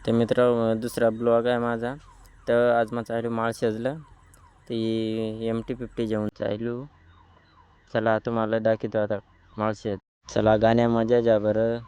तर मित्र दुसरा ब्लॉग आहे माझा. तर आज मग चालू माळशेजला ती MT-50 घेऊन चालू. चला तुम्हाला दाखवतो आता माळशेज. चला गाण्या मजा जा बरं.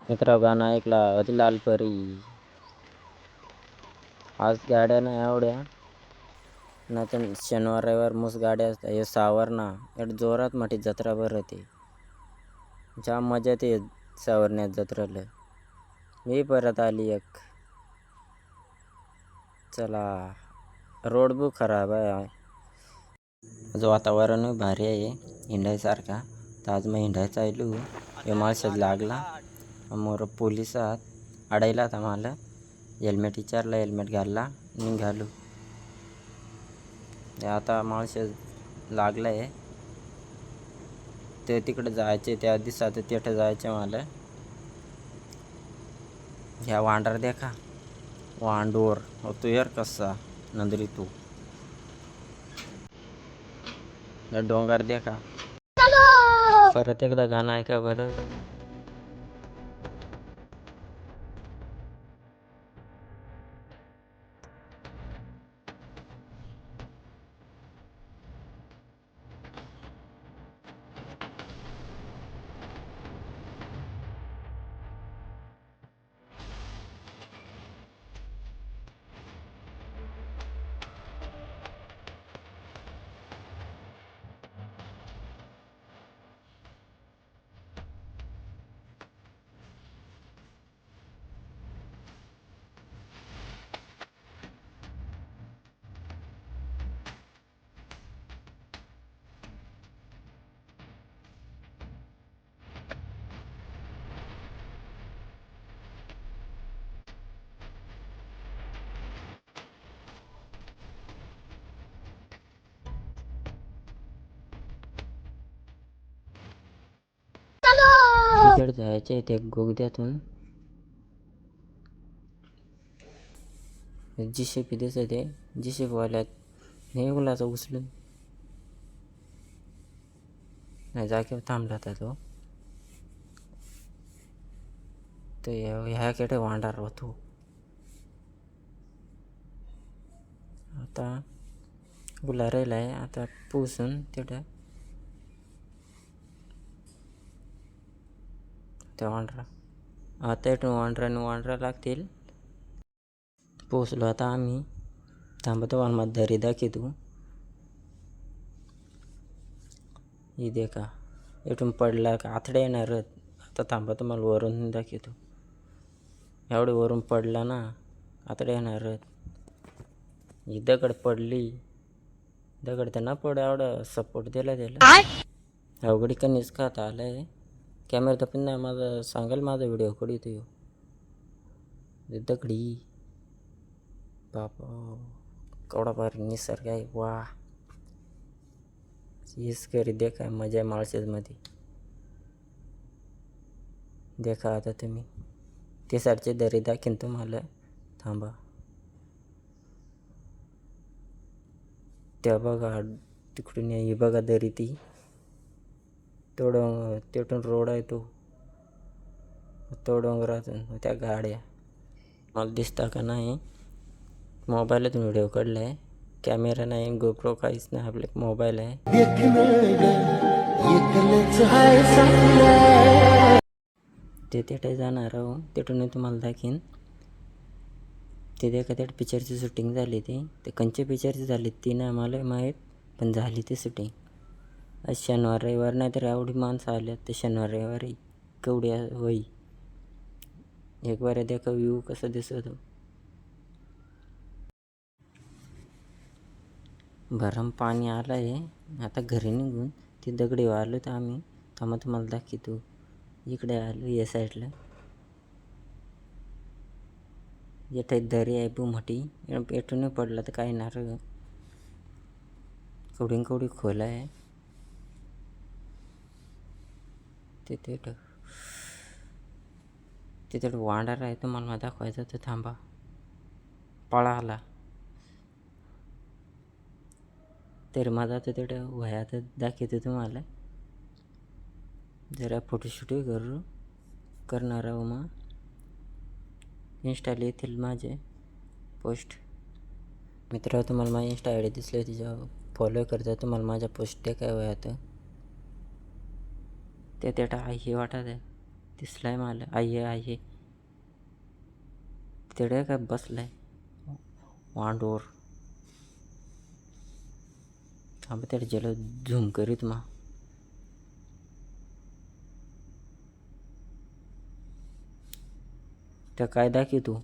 मित्र गाणं ऐकला अति लाल परी. आज गाड्या नाही एवढ्या ना, तर शनिवार रविवार मस्त गाड्या असतात. हे सावरणा एवढं जोरात मोठी जत्रा भरते. जाम मजा येते सावरण्यात जत्रेला. मी परत आली एक. चला रोड बी खराब आहे. जो वातावरण भारी आहे हिंडायसारखा. तर आज मग हिंडायचं आलो. हे माळशेज लागला मोर पोलिसात अडायला आता मला. हेल्मेट विचारलं, हेल्मेट घालला, निघालो. आता माळशेज लागलं आहे. ते तिकडे जायचे त्या दिवसात तिथे जायचे मला. ह्या वांडर देखा वांडोर होतो यार कसा नंदरी तू. डोंगर देखा. परत एकदा गाणं ऐका बरं. तिकडे जायचे ते गोगद्यातून JCB दिसत आहे. JCB वाल्यात नाही गुलाचा उचलून नाही जागेवर थांबला तर तो. ह्या केटे वांडार होतो. आता गुला राहिला आहे. आता पुसून तिथं त्या वांडरा आता इथून वांडरा लागतील. पोचलो आता आम्ही. थांबतो वालमात दरी दाखवतो. ही देखा इथून पडला का आथडे येणार. आता थांबतो मला वरून दाखवतो. एवढे वरून पडला ना आथडे येणार. ही दगड पडली. दगड तर ना पड एवढं सपोर्ट दिला त्याला. अवघडी कणीच खाता आलाय. कॅमेरा तर पण नाही माझा सांगाल माझा व्हिडिओ कधी तो दगडी. बापा केवढा भारी निसर्ग आहे. वा हीच करी देखा मजा आहे माळशेजमध्ये. देखा आता तुम्ही ते सारखे दरी दाखीन तुम्हाला. थांबा त्या बघा तिकडून ही बघा दरी ती. तिथून रोड आहे तो डोंगरातून त्या गाड्या मला दिसता का नाही. मोबाईलातून व्हिडिओ काढला आहे. कॅमेरा नाही, गोप्रो काहीच नाही. आपले मोबाईल आहे. ते तिथे जाणार आहो. तिथून तुम्हाला दाखीन. ते देखा त्या पिक्चरची शूटिंग झाली. ते कंचे पिक्चरची झाली ती नाही मला माहीत, पण झाली ती शूटिंग. आज शनिवार रविवार नाही तर एवढी माणसं आल्यात तर शनिवार रविवारी केवढी होई. एक बार देखा व्ह्यू कसा दिसतो. भरम पाणी आलं आहे. आता घरी निघून ती दगडी आलो तर आम्ही थांबा तुम्हाला दाखवतो. इकडे आलो या साईडला. येथे दरी आहे मोठी. पेटून पडला तर काही नारळ कवडी खोल आहे. तिथे वांडार आहे तुम्हाला मला दाखवायचं तर थांबा. पळाला तरी माझा तर तिथे वया तर दाखवतो तुम्हाला. जरा फोटोशूट करणार आहो. मग इंस्टाला येतील माझे पोस्ट. मित्र तुम्हाला माझी इंस्टा आय डी दिसली तिच्यावर फॉलो करता. तुम्हाला माझ्या पोस्ट काय वयात ते तेटा आई वाटत आहे. दिसलाय मला आई तेडे काय बसलाय वांडोर. थांब तेडे जेला झूम करीत मा. त्या काय दाखव तू.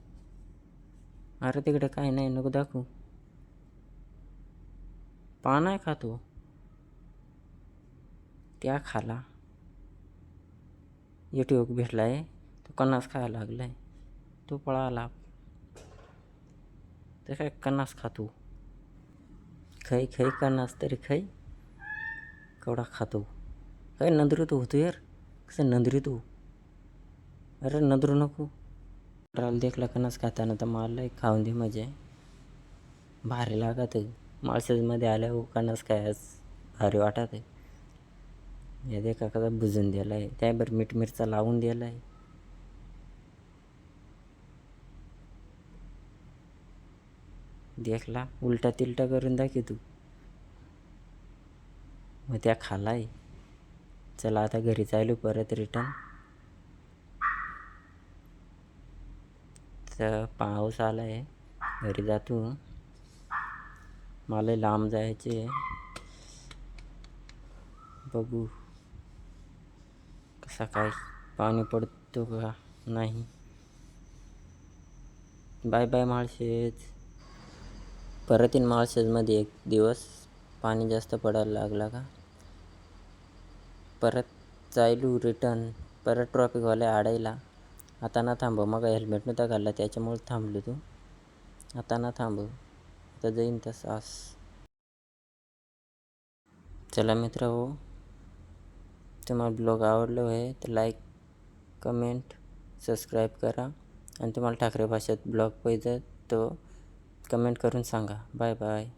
अरे तिकडे काय नाही नको दाखवू. पान आहे खातो त्या खाला. यूट्यूब भेटलाय तो कन्नास खायला लागलाय. तो पळाला ते काय कन्नास खातो. खाई कन्नास तरी खाई केवढा खातो. काय नंदरू तू होतो यार. कसं नंदरी तू. अरे नंदरू नको. राल देखला कन्नास खाताना तर मला खाऊन दे मजा भारी लागत. माळशेजमध्ये आल्या कन्नास खायच भारी वाटत. हे देखा कसा बुजून दिलाय. त्यावर मीठ मिरचा लावून दिलाय. देखला उलटा तिलटा करून दाखव तू. मग त्या खालाय. चला आता घरी चालू परत रिटर्न. तर पाऊस आला आहे. घरी जातो. मला लांब जायचे. बघू कसा काय पाणी पडतो का नाही. Bye bye Malshej. परत इन माळशेजमध्ये एक दिवस पाणी जास्त पडायला लागला का परत चालू रिटर्न. परत ट्रॉफिकवाले आडायला. आता ना थांबव. मग हेल्मेट नव्हता घालला त्याच्यामुळे थांबलो तू. आता ना थांबव. आता जाईन तसाच. चला मित्र हो, तुम्हाला ब्लॉग आवडलो आहे तर लाईक कमेंट सबस्क्राईब करा. आणि तुम्हाला ठाकरे भाषेत ब्लॉग पाहिजे तो कमेंट करून सांगा. Bye bye.